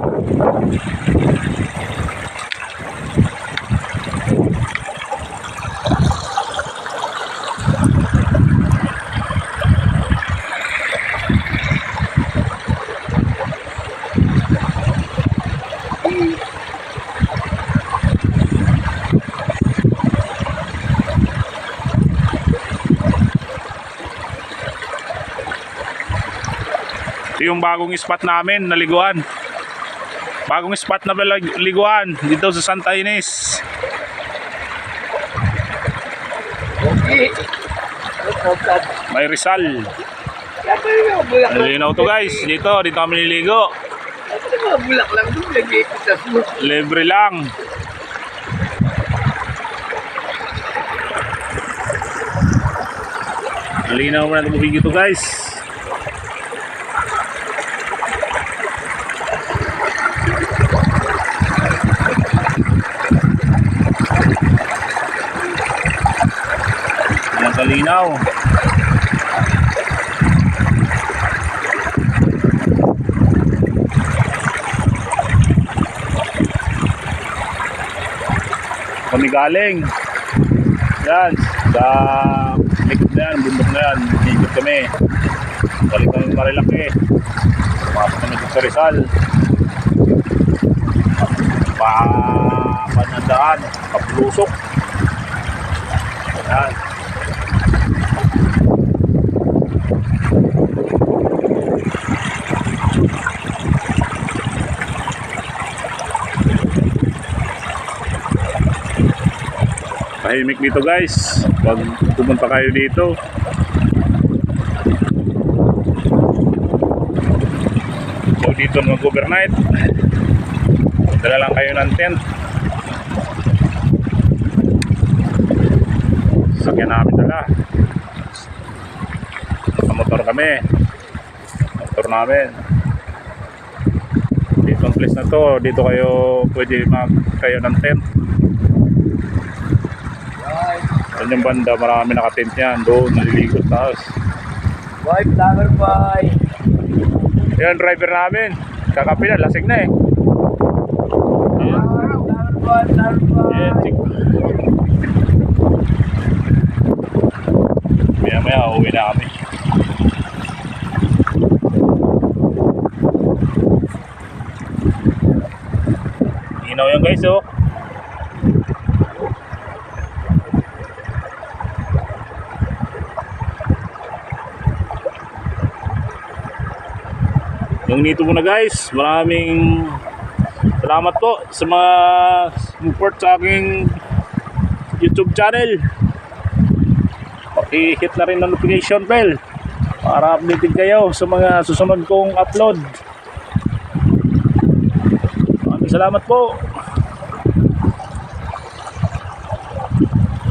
Ito yung bagong spot namin na liguan. Bagong spot na liguan dito sa Santa Ines. May Rizal. Nalinaw to guys. Dito kami nililigo. Libre lang. Nalinaw mo na tubig ito guys. Kalinaw. Kami galing yan sa likod na yan, bundok na yan, ikot kami galing kami Marilaki, pumasok kami sa Rizal, panandaan, Kaplusok yan. Tahimik dito guys pag pumunta kayo dito. So dito mag-overnight, dala lang kayo ng tent. Sakyan namin dala sa motor kami, motor namin. Dito ang place na to, dito kayo pwede kayo ng tent. Doon yung banda, marami nakatent yan. Doon, naliligot taas. Boy, vlogger boy. Yan, driver namin. Kakapi na, lasing na eh. Vlogger boy. Yan, maya uwi na kami. Inaw yan guys oh. Yung nito muna guys, maraming salamat po sa mga support sa aking YouTube channel. Paki-hit na rin ang notification bell para updated kayo sa mga susunod kong upload. Maraming salamat po.